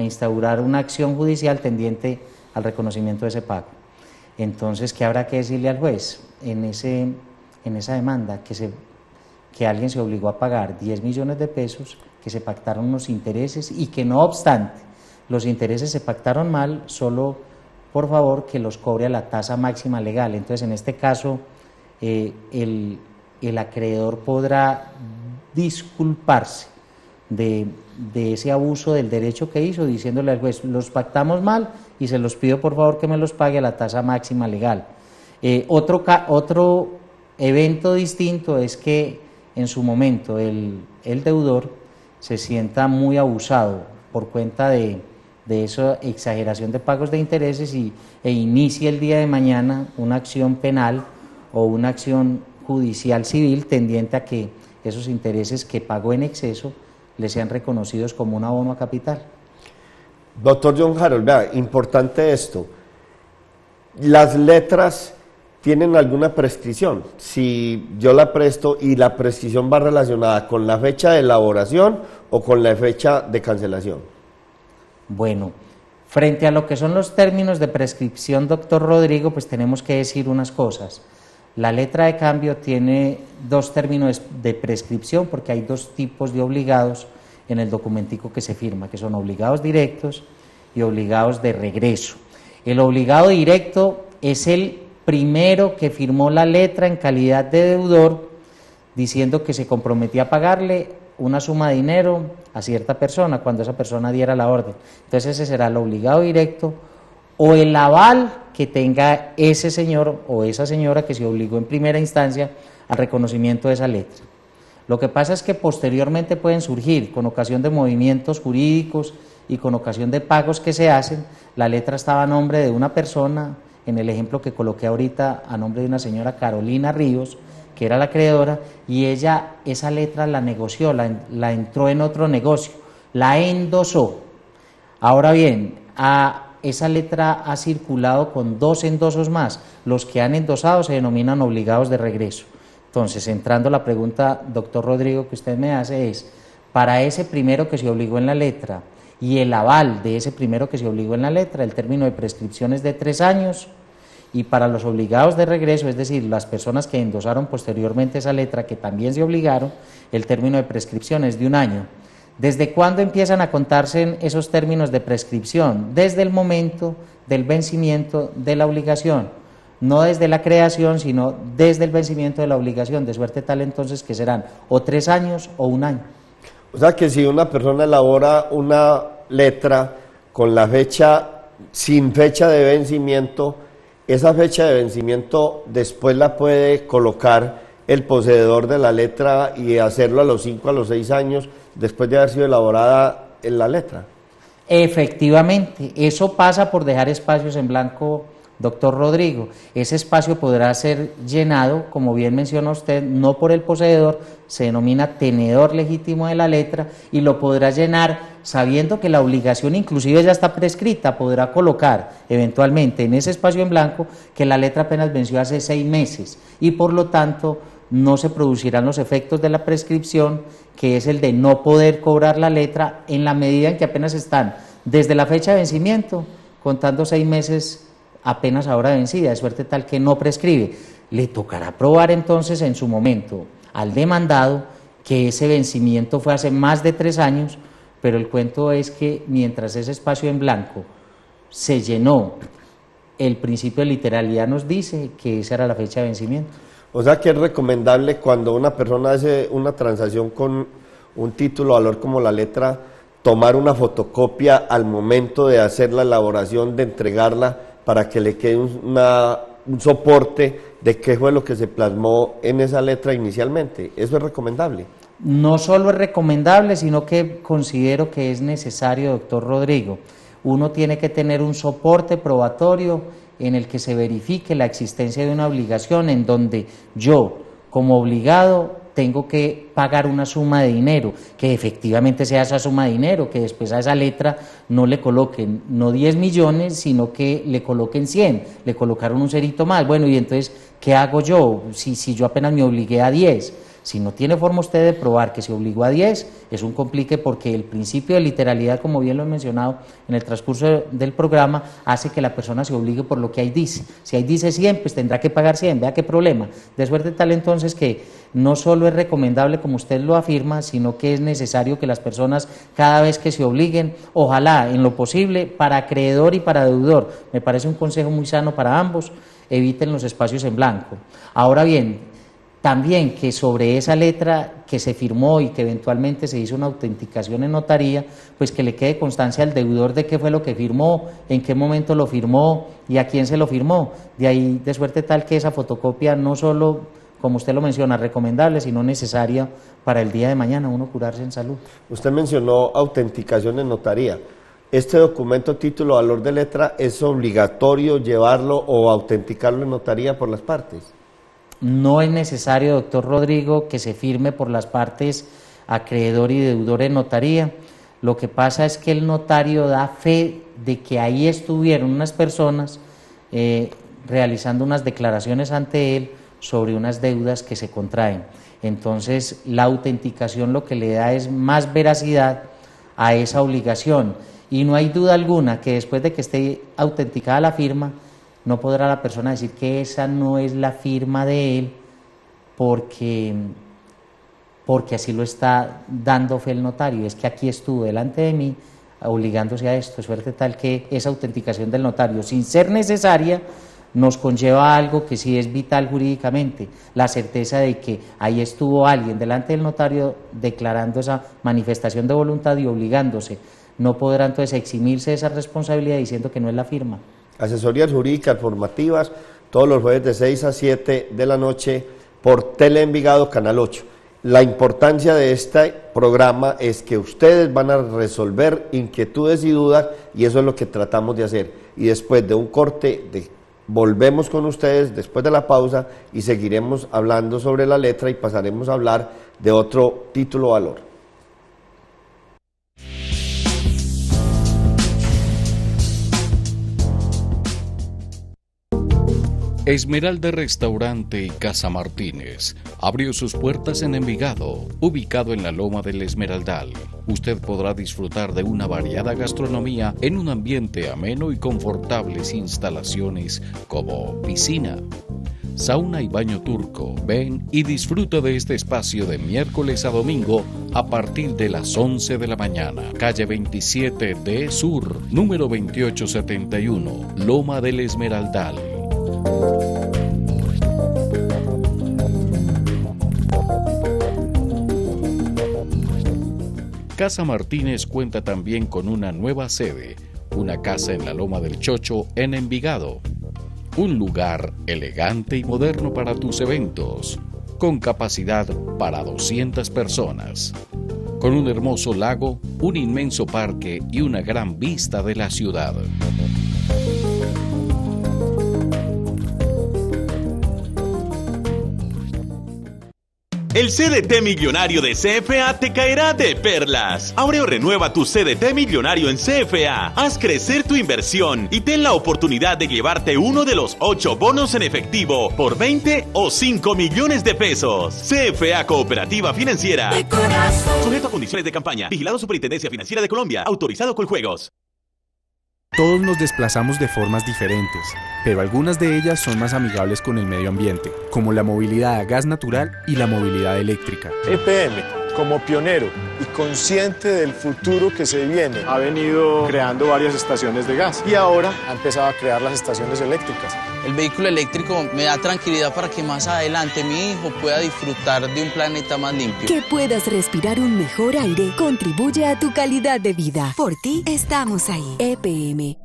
instaurar una acción judicial tendiente al reconocimiento de ese pago. Entonces, ¿qué habrá que decirle al juez en esa demanda? Que alguien se obligó a pagar 10 millones de pesos, que se pactaron unos intereses y que no obstante los intereses se pactaron mal, solo por favor que los cobre a la tasa máxima legal. Entonces, en este caso, el acreedor podrá disculparse de ese abuso del derecho que hizo, diciéndole al juez, los pactamos mal y se los pido por favor que me los pague a la tasa máxima legal. Otro evento distinto es que en su momento el deudor se sienta muy abusado por cuenta de esa exageración de pagos de intereses e inicie el día de mañana una acción penal o una acción judicial civil tendiente a que esos intereses que pagó en exceso le sean reconocidos como un abono a capital. Doctor John Harold, vea, importante esto, las letras tienen alguna prescripción. Si yo la presto y la prescripción va relacionada con la fecha de elaboración o con la fecha de cancelación. Bueno, frente a lo que son los términos de prescripción, doctor Rodrigo, pues tenemos que decir unas cosas. La letra de cambio tiene 2 términos de prescripción porque hay 2 tipos de obligados en el documentico que se firma, que son obligados directos y obligados de regreso. El obligado directo es el primero que firmó la letra en calidad de deudor diciendo que se comprometía a pagarle una suma de dinero a cierta persona cuando esa persona diera la orden. Entonces ese será el obligado directo o el aval que tenga ese señor o esa señora que se obligó en primera instancia al reconocimiento de esa letra. Lo que pasa es que posteriormente pueden surgir, con ocasión de movimientos jurídicos y con ocasión de pagos que se hacen, la letra estaba a nombre de una persona, en el ejemplo que coloqué ahorita, a nombre de una señora Carolina Ríos, que era la acreedora, y ella esa letra la negoció, la entró en otro negocio, la endosó. Ahora bien, esa letra ha circulado con 2 endosos más, los que han endosado se denominan obligados de regreso. Entonces, entrando a la pregunta, doctor Rodrigo, que usted me hace es, para ese primero que se obligó en la letra y el aval de ese primero que se obligó en la letra. El término de prescripción es de 3 años y para los obligados de regreso, es decir, las personas que endosaron posteriormente esa letra que también se obligaron, el término de prescripción es de 1 año. ¿Desde cuándo empiezan a contarse esos términos de prescripción? Desde el momento del vencimiento de la obligación, no desde la creación, sino desde el vencimiento de la obligación, de suerte tal entonces que serán o 3 años o 1 año. O sea que si una persona elabora una letra con la fecha, sin fecha de vencimiento, esa fecha de vencimiento después la puede colocar el poseedor de la letra y hacerlo a los 5, a los 6 años después de haber sido elaborada en la letra. Efectivamente, eso pasa por dejar espacios en blanco, doctor Rodrigo. Ese espacio podrá ser llenado, como bien menciona usted, no por el poseedor, se denomina tenedor legítimo de la letra, y lo podrá llenar sabiendo que la obligación inclusive ya está prescrita. Podrá colocar eventualmente en ese espacio en blanco que la letra apenas venció hace 6 meses y por lo tanto no se producirán los efectos de la prescripción, que es el de no poder cobrar la letra en la medida en que apenas están desde la fecha de vencimiento, contando 6 meses apenas ahora vencida, de suerte tal que no prescribe. Le tocará probar entonces en su momento al demandado que ese vencimiento fue hace más de 3 años, pero el cuento es que mientras ese espacio en blanco se llenó, el principio de literalidad nos dice que esa era la fecha de vencimiento. O sea que es recomendable cuando una persona hace una transacción con un título de valor como la letra, tomar una fotocopia al momento de hacer la elaboración, de entregarla, para que le quede un soporte de qué fue lo que se plasmó en esa letra inicialmente. ¿Eso es recomendable? No solo es recomendable, sino que considero que es necesario, doctor Rodrigo. Uno tiene que tener un soporte probatorio en el que se verifique la existencia de una obligación, en donde yo, como obligado, tengo que pagar una suma de dinero, que efectivamente sea esa suma de dinero, que después a esa letra no le coloquen no 10 millones, sino que le coloquen 100, le colocaron un cerito más. Bueno, y entonces, ¿qué hago yo? Si yo apenas me obligué a 10, si no tiene forma usted de probar que se obligó a 10, es un complique, porque el principio de literalidad, como bien lo he mencionado en el transcurso del programa, hace que la persona se obligue por lo que ahí dice. Si ahí dice 100, pues tendrá que pagar 100, vea qué problema. De suerte tal entonces que no solo es recomendable, como usted lo afirma, sino que es necesario que las personas, cada vez que se obliguen, ojalá en lo posible, para acreedor y para deudor, me parece un consejo muy sano para ambos, eviten los espacios en blanco. Ahora bien, también que sobre esa letra que se firmó y que eventualmente se hizo una autenticación en notaría, pues que le quede constancia al deudor de qué fue lo que firmó, en qué momento lo firmó y a quién se lo firmó. De ahí, de suerte tal que esa fotocopia no solo, como usted lo menciona, recomendable, sino necesaria para el día de mañana uno curarse en salud. Usted mencionó autenticación en notaría. ¿Este documento título valor de letra es obligatorio llevarlo o autenticarlo en notaría por las partes? No es necesario, doctor Rodrigo, que se firme por las partes acreedor y deudor en notaría. Lo que pasa es que el notario da fe de que ahí estuvieron unas personas realizando unas declaraciones ante él sobre unas deudas que se contraen. Entonces, la autenticación lo que le da es más veracidad a esa obligación. Y no hay duda alguna que después de que esté autenticada la firma, no podrá la persona decir que esa no es la firma de él, porque así lo está dando fe el notario. Es que aquí estuvo delante de mí obligándose a esto. Suerte tal que esa autenticación del notario, sin ser necesaria, nos conlleva algo que sí es vital jurídicamente, la certeza de que ahí estuvo alguien delante del notario declarando esa manifestación de voluntad y obligándose. No podrá entonces eximirse de esa responsabilidad diciendo que no es la firma. Asesorías jurídicas formativas todos los jueves de 6 a 7 de la noche por Tele Envigado, Canal 8. La importancia de este programa es que ustedes van a resolver inquietudes y dudas, y eso es lo que tratamos de hacer. Y después de un corte, volvemos con ustedes después de la pausa y seguiremos hablando sobre la letra y pasaremos a hablar de otro título valor. Esmeralda Restaurante y Casa Martínez abrió sus puertas en Envigado, ubicado en la Loma del Esmeraldal. Usted podrá disfrutar de una variada gastronomía en un ambiente ameno y confortables instalaciones como piscina, sauna y baño turco. Ven y disfruta de este espacio de miércoles a domingo a partir de las 11 de la mañana. Calle 27D Sur, número 2871, Loma del Esmeraldal. Casa Martínez cuenta también con una nueva sede, una casa en la Loma del Chocho en Envigado. Un lugar elegante y moderno para tus eventos, con capacidad para 200 personas. Con un hermoso lago, un inmenso parque y una gran vista de la ciudad. El CDT Millonario de CFA te caerá de perlas. Abre o renueva tu CDT Millonario en CFA. Haz crecer tu inversión y ten la oportunidad de llevarte uno de los 8 bonos en efectivo por 20 o 5 millones de pesos. CFA Cooperativa Financiera. De corazón. Sujeto a condiciones de campaña. Vigilado Superintendencia Financiera de Colombia. Autorizado Coljuegos. Todos nos desplazamos de formas diferentes, pero algunas de ellas son más amigables con el medio ambiente, como la movilidad a gas natural y la movilidad eléctrica. EPM, como pionero y consciente del futuro que se viene, ha venido creando varias estaciones de gas y ahora ha empezado a crear las estaciones eléctricas. El vehículo eléctrico me da tranquilidad para que más adelante mi hijo pueda disfrutar de un planeta más limpio. Que puedas respirar un mejor aire contribuye a tu calidad de vida. Por ti estamos ahí. EPM.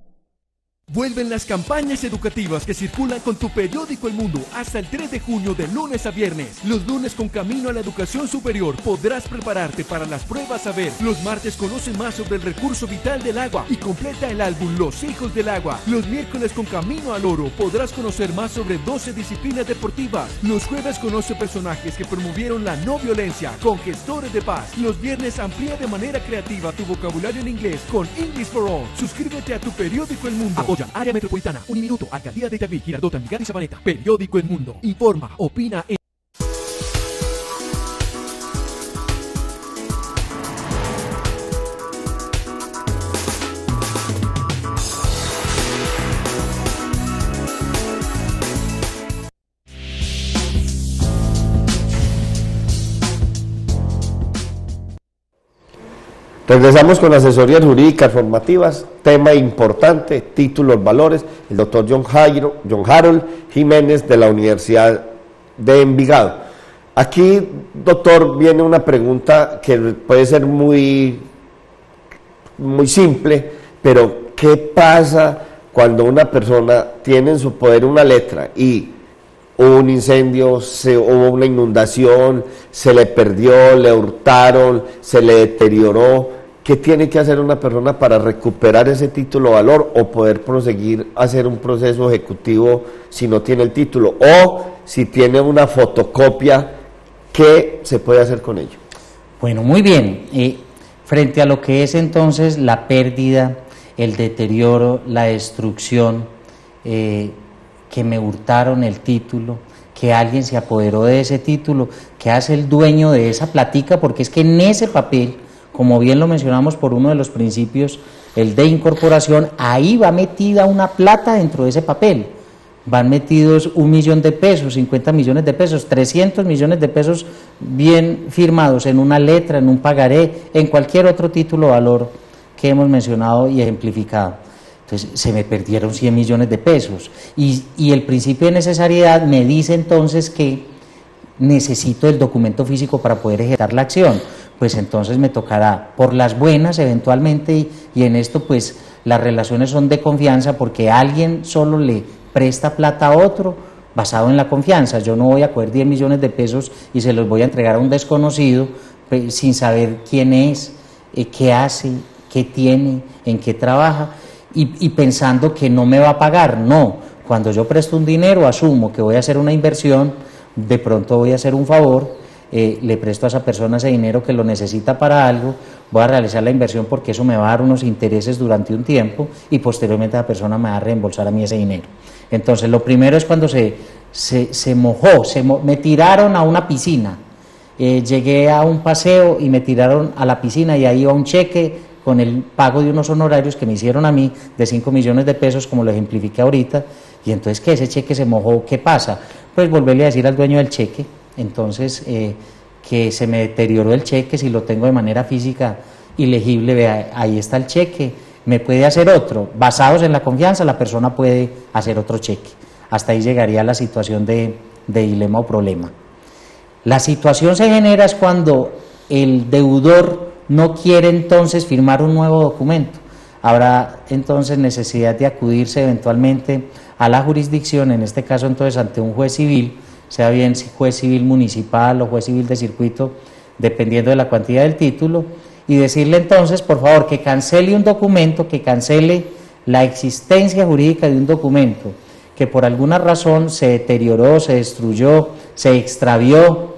Vuelven las campañas educativas que circulan con tu periódico El Mundo hasta el 3 de junio de lunes a viernes. Los lunes con Camino a la Educación Superior podrás prepararte para las pruebas saber. Los martes conoce más sobre el recurso vital del agua y completa el álbum Los Hijos del Agua. Los miércoles con Camino al Oro podrás conocer más sobre 12 disciplinas deportivas. Los jueves conoce personajes que promovieron la no violencia con gestores de paz. Los viernes amplía de manera creativa tu vocabulario en inglés con English for All. Suscríbete a tu periódico El Mundo. Apoya Área Metropolitana, Uniminuto, Alcaldía de Itagüí, Girardota, Envigado y Sabaneta. Periódico El Mundo. Informa, opina en... Regresamos con asesorías jurídicas formativas, tema importante, títulos, valores, el doctor John Harold Jiménez de la Universidad de Envigado. Aquí, doctor, viene una pregunta que puede ser muy simple, pero ¿qué pasa cuando una persona tiene en su poder una letra y hubo un incendio, hubo una inundación, se le perdió, le hurtaron, se le deterioró? ¿Qué tiene que hacer una persona para recuperar ese título de valor o poder proseguir a hacer un proceso ejecutivo si no tiene el título? O si tiene una fotocopia, ¿qué se puede hacer con ello? Bueno, muy bien. Frente a lo que es entonces la pérdida, el deterioro, la destrucción, que me hurtaron el título, que alguien se apoderó de ese título, que hace el dueño de esa platica, porque es que en ese papel, como bien lo mencionamos por uno de los principios, el de incorporación, ahí va metida una plata dentro de ese papel. Van metidos 1 millón de pesos, 50 millones de pesos, 300 millones de pesos bien firmados en una letra, en un pagaré, en cualquier otro título o valor que hemos mencionado y ejemplificado. Entonces se me perdieron 100 millones de pesos y el principio de necesariedad me dice entonces que necesito el documento físico para poder ejecutar la acción. Pues entonces me tocará por las buenas eventualmente y en esto pues las relaciones son de confianza porque alguien solo le presta plata a otro basado en la confianza. Yo no voy a coger 10 millones de pesos y se los voy a entregar a un desconocido pues, sin saber quién es, qué hace, qué tiene, en qué trabaja y pensando que no me va a pagar. No, cuando yo presto un dinero asumo que voy a hacer una inversión, de pronto voy a hacer un favor le presto a esa persona ese dinero que lo necesita para algo, voy a realizar la inversión porque eso me va a dar unos intereses durante un tiempo y posteriormente esa persona me va a reembolsar a mí ese dinero. Entonces, lo primero es cuando se mojó, me tiraron a una piscina, llegué a un paseo y me tiraron a la piscina y ahí iba un cheque con el pago de unos honorarios que me hicieron a mí de 5 millones de pesos, como lo ejemplifiqué ahorita, y entonces que ese cheque se mojó, ¿qué pasa? Pues volverle a decir al dueño del cheque, entonces que se me deterioró el cheque, si lo tengo de manera física y legible, vea, ahí está el cheque, me puede hacer otro, basados en la confianza, la persona puede hacer otro cheque, hasta ahí llegaría la situación de dilema o problema. La situación se genera es cuando el deudor no quiere entonces firmar un nuevo documento. Habrá entonces necesidad de acudirse eventualmente a la jurisdicción, en este caso entonces ante un juez civil, sea bien juez civil municipal o juez civil de circuito, dependiendo de la cuantía del título, y decirle entonces, por favor, que cancele un documento, que cancele la existencia jurídica de un documento, que por alguna razón se deterioró, se destruyó, se extravió,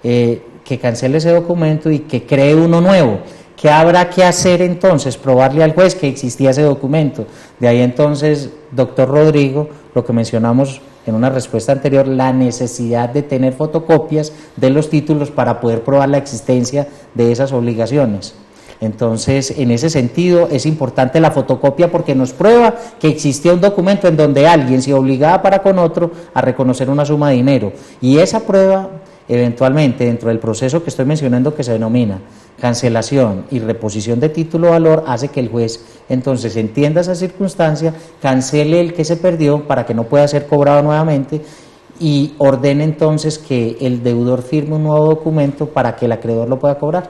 que cancele ese documento y que cree uno nuevo. ¿Qué habrá que hacer entonces? Probarle al juez que existía ese documento. De ahí entonces, doctor Rodrigo, lo que mencionamos en una respuesta anterior, la necesidad de tener fotocopias de los títulos para poder probar la existencia de esas obligaciones. Entonces, en ese sentido, es importante la fotocopia porque nos prueba que existía un documento en donde alguien se obligaba para con otro a reconocer una suma de dinero. Y esa prueba, eventualmente, dentro del proceso que estoy mencionando, que se denomina cancelación y reposición de título o valor, hace que el juez entonces entienda esa circunstancia, cancele el que se perdió para que no pueda ser cobrado nuevamente y ordene entonces que el deudor firme un nuevo documento para que el acreedor lo pueda cobrar.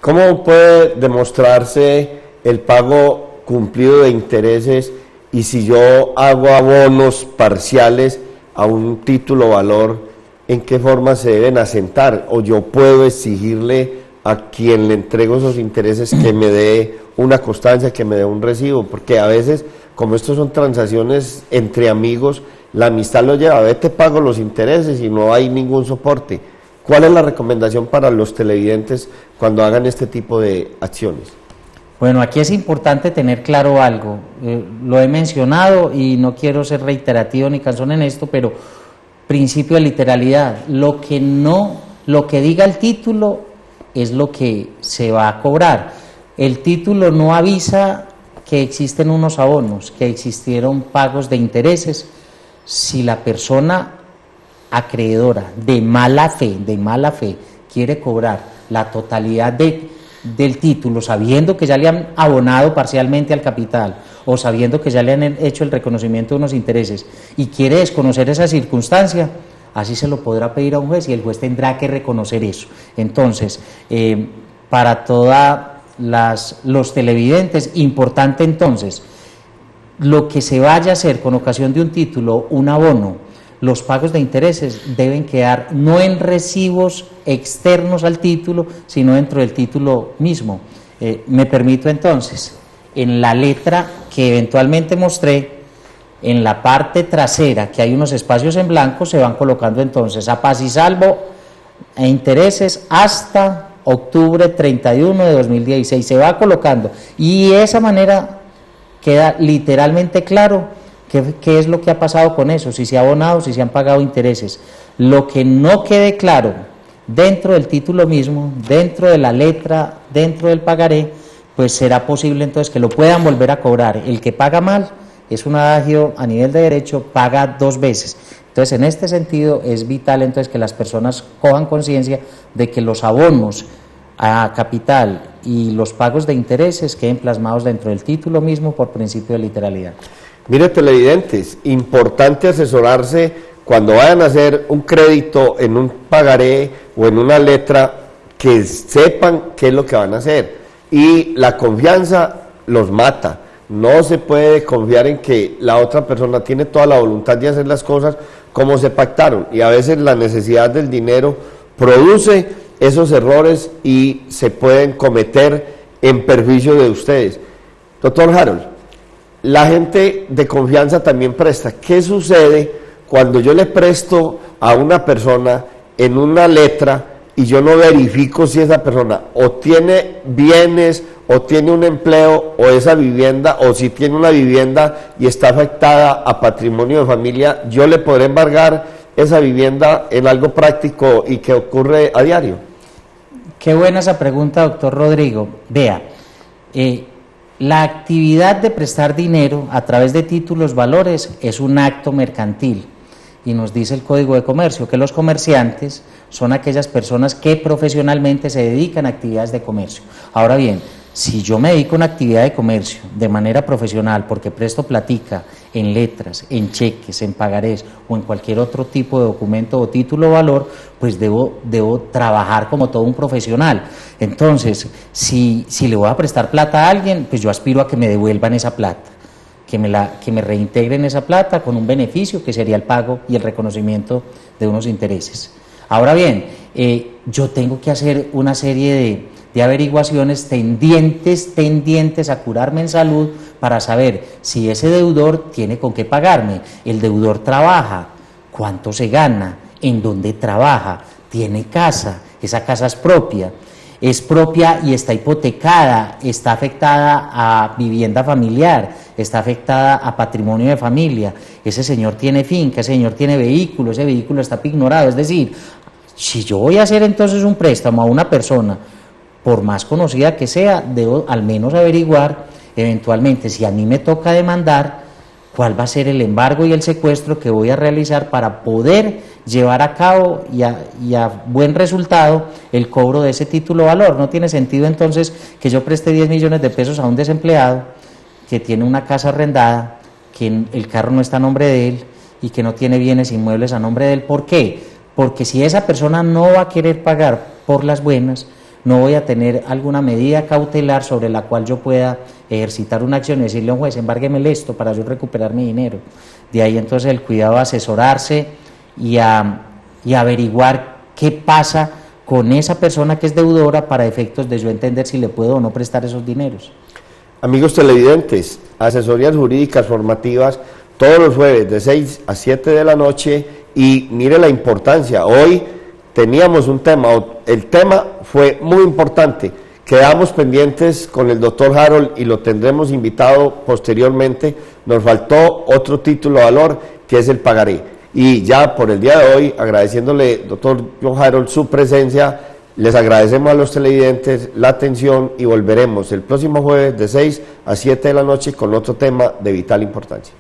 ¿Cómo puede demostrarse el pago cumplido de intereses y si yo hago abonos parciales a un título o valor, en qué forma se deben asentar? ¿O yo puedo exigirle a quien le entrego esos intereses que me dé una constancia, que me dé un recibo? Porque a veces, como estos son transacciones entre amigos, la amistad lo lleva, a ver, te pago los intereses y no hay ningún soporte. ¿Cuál es la recomendación para los televidentes cuando hagan este tipo de acciones? Bueno, aquí es importante tener claro algo, lo he mencionado y no quiero ser reiterativo ni cansón en esto, pero principio de literalidad, lo que diga el título es lo que se va a cobrar. El título no avisa que existen unos abonos, que existieron pagos de intereses. Si la persona acreedora de mala fe quiere cobrar la totalidad del título, sabiendo que ya le han abonado parcialmente al capital o sabiendo que ya le han hecho el reconocimiento de unos intereses y quiere desconocer esa circunstancia, así se lo podrá pedir a un juez y el juez tendrá que reconocer eso. Entonces, para todos los televidentes, importante entonces, lo que se vaya a hacer con ocasión de un título, un abono, los pagos de intereses deben quedar no en recibos externos al título, sino dentro del título mismo. Me permito entonces, en la letra que eventualmente mostré, en la parte trasera, que hay unos espacios en blanco, se van colocando entonces a paz y salvo e intereses hasta octubre 31 de 2016, se va colocando y de esa manera queda literalmente claro qué es lo que ha pasado con eso, si se ha abonado, si se han pagado intereses. Lo que no quede claro dentro del título mismo, dentro de la letra, dentro del pagaré, pues será posible entonces que lo puedan volver a cobrar. El que paga mal, es un adagio a nivel de derecho, paga 2 veces. Entonces, en este sentido, es vital entonces que las personas cojan conciencia de que los abonos a capital y los pagos de intereses queden plasmados dentro del título mismo por principio de literalidad. Mire, televidentes, importante asesorarse cuando vayan a hacer un crédito en un pagaré o en una letra, que sepan qué es lo que van a hacer. Y la confianza los mata. No se puede confiar en que la otra persona tiene toda la voluntad de hacer las cosas como se pactaron. Y a veces la necesidad del dinero produce esos errores y se pueden cometer en perjuicio de ustedes. Doctor Harold, la gente de confianza también presta. ¿Qué sucede cuando yo le presto a una persona en una letra y yo no verifico si esa persona o tiene bienes o tiene un empleo o esa vivienda, o si tiene una vivienda y está afectada a patrimonio de familia, yo le podré embargar esa vivienda en algo práctico y que ocurre a diario. Qué buena esa pregunta, doctor Rodrigo. Vea, la actividad de prestar dinero a través de títulos valores es un acto mercantil. Y nos dice el Código de Comercio que los comerciantes son aquellas personas que profesionalmente se dedican a actividades de comercio. Ahora bien, si yo me dedico a una actividad de comercio de manera profesional porque presto platica en letras, en cheques, en pagarés o en cualquier otro tipo de documento o título o valor, pues debo trabajar como todo un profesional. Entonces, si le voy a prestar plata a alguien, pues yo aspiro a que me devuelvan esa plata, que me reintegren esa plata con un beneficio que sería el pago y el reconocimiento de unos intereses. Ahora bien, yo tengo que hacer una serie de averiguaciones tendientes a curarme en salud para saber si ese deudor tiene con qué pagarme. El deudor trabaja, cuánto se gana, en dónde trabaja, tiene casa, esa casa es propia y está hipotecada, está afectada a vivienda familiar, está afectada a patrimonio de familia, ese señor tiene finca, ese señor tiene vehículo, ese vehículo está pignorado. Es decir, si yo voy a hacer entonces un préstamo a una persona, por más conocida que sea, debo al menos averiguar eventualmente si a mí me toca demandar, cuál va a ser el embargo y el secuestro que voy a realizar para poder llevar a cabo y a buen resultado el cobro de ese título valor. No tiene sentido entonces que yo preste 10 millones de pesos a un desempleado que tiene una casa arrendada, que el carro no está a nombre de él y que no tiene bienes inmuebles a nombre de él. ¿Por qué? Porque si esa persona no va a querer pagar por las buenas, no voy a tener alguna medida cautelar sobre la cual yo pueda ejercitar una acción y decirle a un juez, embárguemele esto para yo recuperar mi dinero. De ahí entonces el cuidado a asesorarse y a averiguar qué pasa con esa persona que es deudora para efectos de yo entender si le puedo o no prestar esos dineros. Amigos televidentes, asesorías jurídicas formativas todos los jueves de 6 a 7 de la noche, y mire la importancia. Hoy teníamos un tema, el tema fue muy importante, quedamos pendientes con el doctor Harold y lo tendremos invitado posteriormente. Nos faltó otro título de valor que es el pagaré, y ya por el día de hoy, agradeciéndole, doctor John Harold, su presencia, les agradecemos a los televidentes la atención y volveremos el próximo jueves de 6 a 7 de la noche con otro tema de vital importancia.